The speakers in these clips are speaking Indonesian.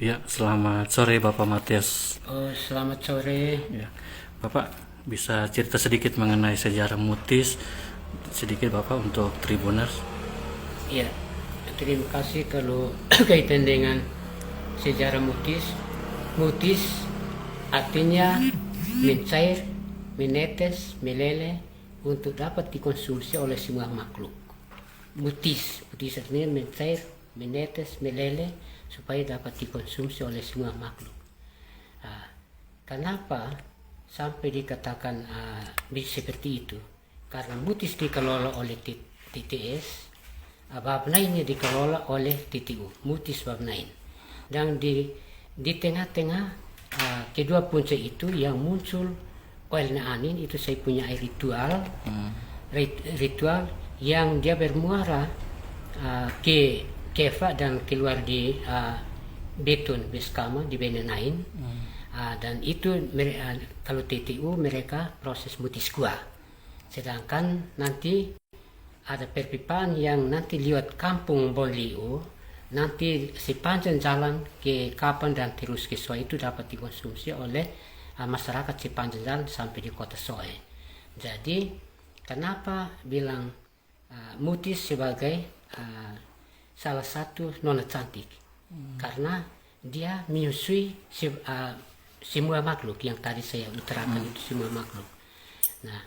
Ya, selamat sore Bapak Matias. Oh, selamat sore. Ya, Bapak bisa cerita sedikit mengenai sejarah Mutis, sedikit Bapak untuk Tribuners. Ya, terima kasih kalau kaitan dengan sejarah mutis. Mutis artinya mencair, menetes, meleleh untuk dapat dikonsumsi oleh semua makhluk. Mutis artinya mencair, menetes, meleleh supaya dapat dikonsumsi oleh semua makhluk. Nah, kenapa sampai dikatakan seperti itu? Karena mutis dikelola oleh TTS, bab lainnya dikelola oleh TTU, mutis bab lain. Dan di tengah-tengah kedua punca itu yang muncul oilnya angin itu saya punya air ritual yang dia bermuara ke keva dan keluar di beton beskama di Benenain. Dan itu kalau TTU mereka proses mutis gua, sedangkan nanti ada perpipaan yang nanti lewat kampung Bolio, nanti sepanjang jalan ke Kapan dan terus ke Soe itu dapat dikonsumsi oleh masyarakat sepanjang jalan sampai di kota Soe. Jadi kenapa bilang mutis sebagai salah satu nona cantik? Karena dia menyusui semua makhluk yang tadi saya utarakan itu semua makhluk. Nah,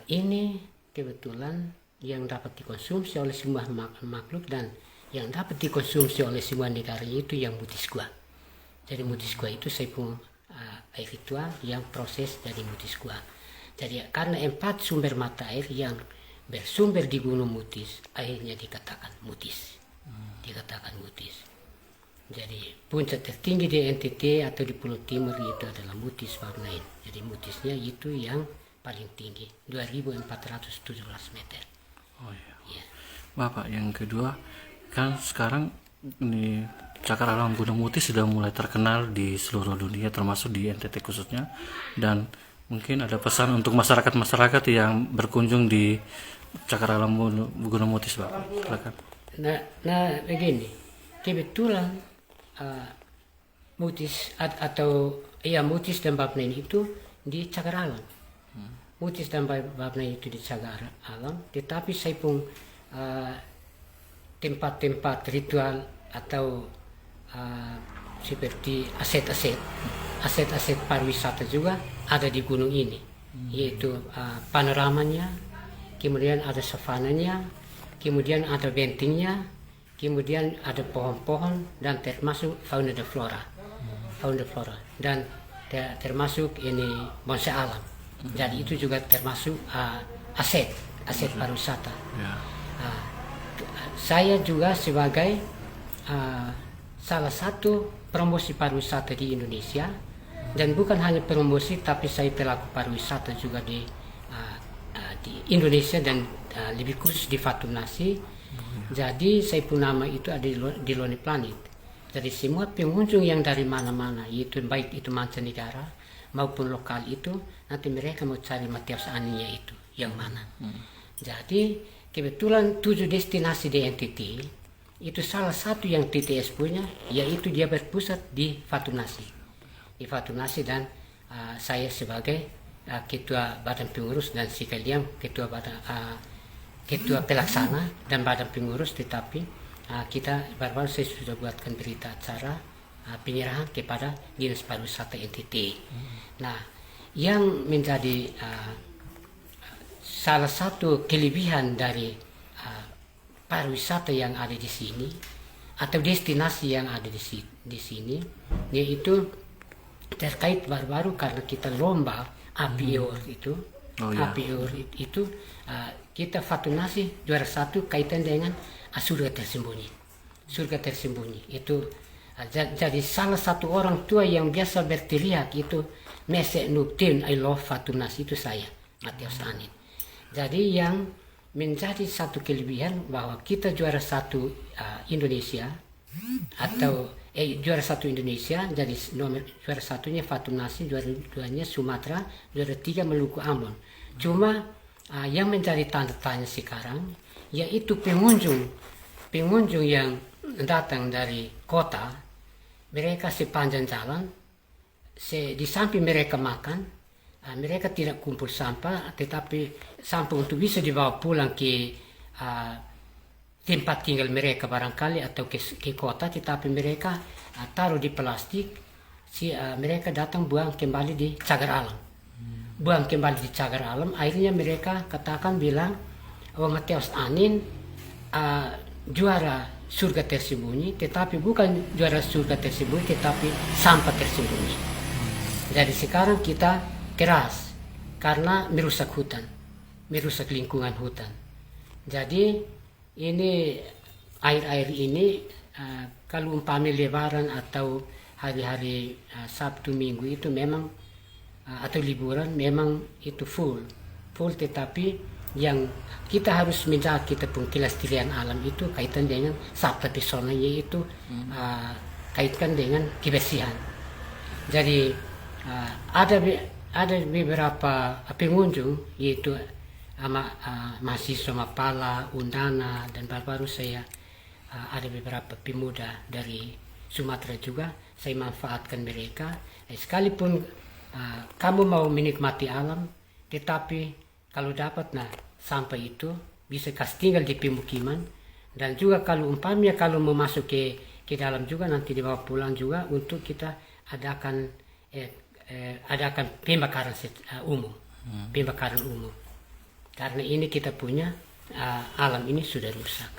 ini kebetulan yang dapat dikonsumsi oleh semua makhluk dan yang dapat dikonsumsi oleh semua negara itu yang mutis gua. Jadi mutis gua itu saya punya air ritual yang proses dari mutis gua. Jadi karena 4 sumber mata air yang bersumber di Gunung Mutis, akhirnya dikatakan mutis. Dikatakan mutis. Jadi puncak tertinggi di NTT atau di Pulau Timur itu adalah mutis Warnain. Jadi mutisnya itu yang paling tinggi, 2.417 meter. Oh iya. Bapak, yang kedua, kan sekarang ini cakar alam Gunung Mutis sudah mulai terkenal di seluruh dunia, termasuk di NTT khususnya. Dan mungkin ada pesan untuk masyarakat-masyarakat yang berkunjung di cakar alam Gunung Mutis, Pak. Silakan. Nah begini, kebetulan mutis mutis dan babnain itu di cagar alam. Mutis dan babnain itu di cagar alam, tetapi saya pun tempat-tempat ritual atau seperti aset-aset pariwisata juga ada di gunung ini, yaitu panoramanya, kemudian ada savananya, kemudian ada bentingnya, kemudian ada pohon-pohon dan termasuk fauna dan flora, dan termasuk ini bonsai alam. Jadi itu juga termasuk aset pariwisata. Saya juga sebagai salah satu promosi pariwisata di Indonesia, dan bukan hanya promosi tapi saya pelaku pariwisata juga di Indonesia dan lebih khusus di Fatunasi. Jadi saya pun nama itu ada di Lonely Planet. Jadi semua pengunjung yang dari mana-mana, yaitu baik itu mancanegara maupun lokal itu, nanti mereka mau cari Matias Aninya itu yang mana. Jadi kebetulan 7 destinasi di NTT itu salah satu yang TTS punya, yaitu dia berpusat di Fatunasi. Di Fatunasi, dan saya sebagai ketua badan pengurus dan sekalian ketua pelaksana dan badan pengurus, tetapi kita baru-baru saya sudah buatkan berita acara penyerahan kepada Dinas Pariwisata NTT. Nah, yang menjadi salah satu kelebihan dari pariwisata yang ada di sini atau destinasi yang ada di sini, yaitu terkait baru-baru karena kita lomba api eur itu. Api eur itu kita Fatunasi juara 1 kaitan dengan surga tersembunyi itu. Jadi salah satu orang tua yang biasa berteriak itu Mesek Nuktin I love Fatunasi itu saya, Matias Anin. Jadi yang menjadi satu kelebihan bahwa kita juara 1 Indonesia atau juara 1 Indonesia, jadi nomor juara 1-nya Fatunasi, juara 2-nya Sumatera, juara 3 Maluku Ambon. Cuma yang menjadi tanda tanya sekarang yaitu pengunjung yang datang dari kota mereka sepanjang jalan, di samping mereka makan, mereka tidak kumpul sampah, tetapi sampah untuk bisa dibawa pulang ke tempat tinggal mereka barangkali atau ke kota, tetapi mereka taruh di plastik. Mereka datang buang kembali di cagar alam. Buang kembali di cagar alam, akhirnya mereka bilang, oh Matius Anin juara surga tersembunyi, tetapi bukan juara surga tersembunyi, tetapi sampah tersembunyi. Jadi sekarang kita keras karena merusak hutan, merusak lingkungan hutan. Jadi ini air-air ini kalau umpamanya lebaran atau hari-hari Sabtu Minggu itu memang atau liburan memang itu full, tetapi yang kita harus menjaga kita pun kelestarian alam itu kaitan dengan sabta pesona, yaitu kaitkan dengan kebersihan. Jadi ada beberapa pengunjung, yaitu mahasiswa Mapala, Undana, dan baru-baru saya ada beberapa pemuda dari Sumatera juga. Saya manfaatkan mereka, sekalipun kamu mau menikmati alam, tetapi kalau dapat sampai itu bisa kasih tinggal di pemukiman, dan juga kalau umpamanya kalau mau masuk ke dalam juga nanti dibawa pulang juga untuk kita adakan pembakaran umum, pembakaran umum. Karena ini kita punya alam ini sudah rusak.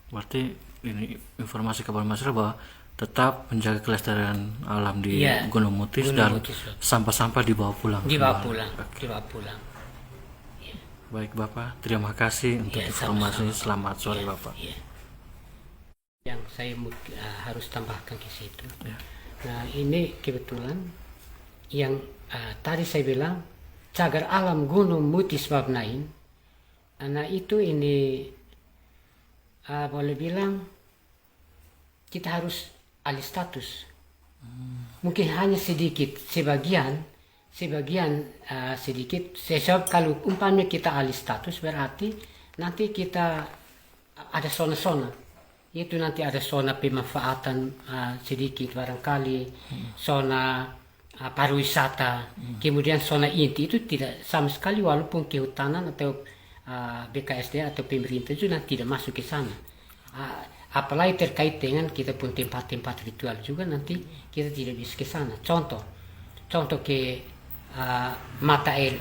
Berarti ini informasi kabar masyarakat bahwa tetap menjaga kelestarian alam di Gunung Mutis dan sampah-sampah dibawa pulang. Dibawa pulang. Ya. Baik Bapak, terima kasih untuk informasi. Selamat sore Bapak. Ya. Yang saya harus tambahkan ke situ. Ya. Nah ini kebetulan yang tadi saya bilang cagar alam Gunung Mutis bab Nain. Nah itu ini boleh bilang kita harus alih status. Mungkin hanya sedikit, sebagian sedikit. Sebab kalau umpamanya kita alih status berarti nanti kita ada zona-zona. Itu nanti ada zona pemanfaatan sedikit barangkali, zona pariwisata, kemudian zona inti itu tidak sama sekali, walaupun kehutanan atau BKSD atau pemerintah juga tidak masuk ke sana. Apalagi terkait dengan kita pun tempat-tempat ritual juga nanti kita tidak bisa ke sana. Contoh ke mata air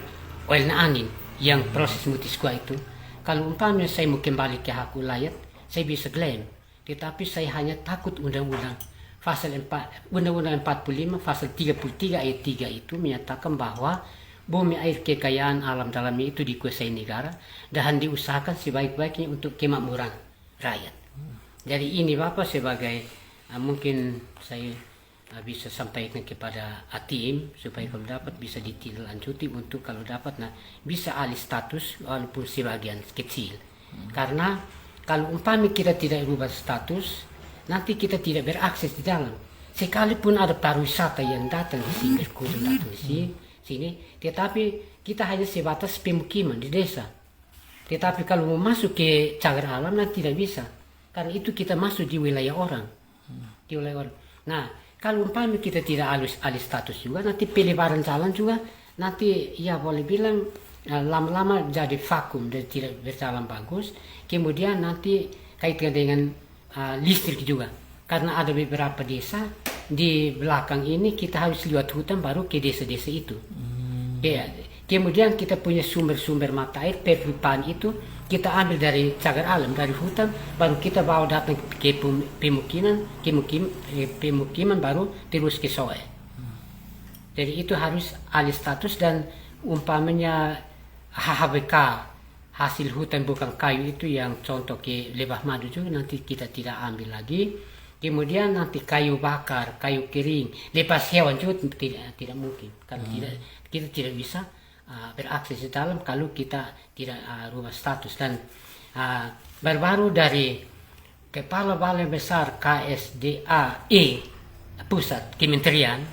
Oelna Angin yang proses Mutisqua itu. Kalau umpamanya saya mau kembali ke hak ulayat, saya bisa klaim. Tetapi saya hanya takut undang-undang pasal 4, Undang-Undang 45 pasal 33 ayat 3 itu menyatakan bahwa bumi air kekayaan alam dalamnya itu dikuasai negara dan diusahakan sebaik-baiknya untuk kemakmuran rakyat. Jadi ini Bapak sebagai mungkin saya bisa sampaikan kepada tim supaya kalau dapat bisa ditindaklanjuti untuk kalau dapat bisa alih status walaupun sebagian kecil. Karena kalau umpamanya kita tidak berubah status, nanti kita tidak berakses di dalam. Sekalipun ada pariwisata yang datang di sini, berkunjung datang di sini, tetapi kita hanya sebatas pemukiman di desa. Tetapi kalau mau masuk ke cagar alam nanti tidak bisa. Karena itu kita masuk di wilayah orang. Di wilayah orang. Nah, kalau umpamanya kita tidak alih status juga, nanti pelebaran jalan juga, nanti ya boleh bilang lama-lama jadi vakum dan tidak berjalan bagus. Kemudian nanti kaitkan dengan listrik juga. Karena ada beberapa desa di belakang ini kita harus lewat hutan baru ke desa-desa itu. Ya, kemudian kita punya sumber-sumber mata air perpipaan itu kita ambil dari cagar alam, dari hutan, baru kita bawa datang ke pemukiman baru terus ke sungai. Jadi itu harus alih status, dan umpamanya HHBK hasil hutan bukan kayu itu yang contoh ke Lebah Madu juga nanti kita tidak ambil lagi. Kemudian nanti kayu bakar, kayu kering, lepas hewan juga tidak mungkin. Kalau kita tidak bisa berakses di dalam kalau kita tidak rubah status. Dan baru-baru dari Kepala Balai Besar KSDAE Pusat Kementerian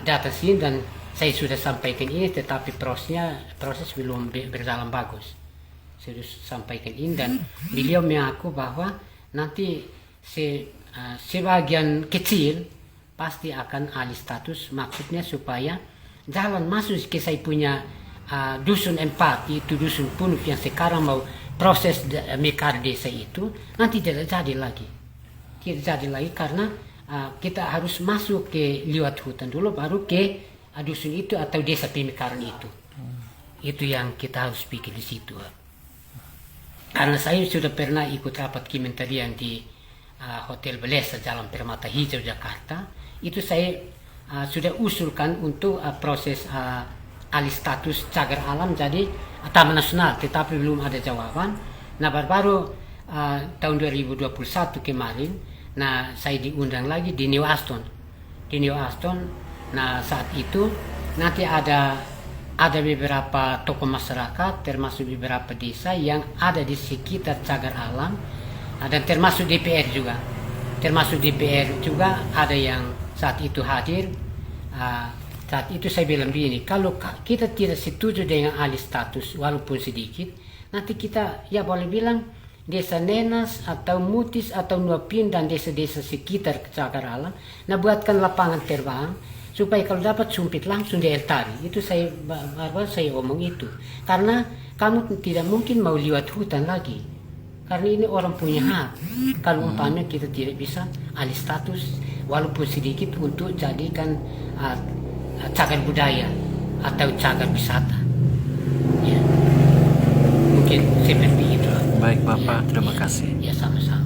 datang sini, dan saya sudah sampaikan ini, tetapi proses belum berjalan bagus. Saya sudah sampaikan ini dan beliau mengaku bahwa nanti sebagian kecil pasti akan alih status, maksudnya supaya jalan masuk ke saya punya dusun 4, itu dusun punuk yang sekarang mau proses mekar desa itu, nanti tidak jadi lagi. Tidak jadi lagi karena kita harus masuk ke lewat hutan dulu, baru ke dusun itu atau desa pemekaran itu. Itu yang kita harus pikir di situ. Karena saya sudah pernah ikut rapat Kementerian di Hotel Belesa Jalan Permata Hijau Jakarta. Itu saya sudah usulkan untuk proses alih status cagar alam jadi Taman Nasional, tetapi belum ada jawaban. Nah, baru tahun 2021 kemarin, nah saya diundang lagi di New Aston. Di New Aston, nah saat itu nanti ada beberapa tokoh masyarakat, termasuk beberapa desa yang ada di sekitar cagar alam, dan termasuk DPR juga. Termasuk DPR juga ada yang saat itu hadir. Saat itu saya bilang begini, kalau kita tidak setuju dengan alih status walaupun sedikit, nanti kita ya boleh bilang desa Nenas atau Mutis atau Nuapin dan desa-desa sekitar cagar alam, nah buatkan lapangan terbang supaya kalau dapat sumpit langsung di Eltari. Itu saya omong itu. Karena kamu tidak mungkin mau lewat hutan lagi. Karena ini orang punya hak. Kalau umpamanya kita tidak bisa alih status walaupun sedikit untuk jadikan cagar budaya atau cagar wisata. Ya. Mungkin seperti itu. Baik Bapak, terima kasih. Ya sama-sama.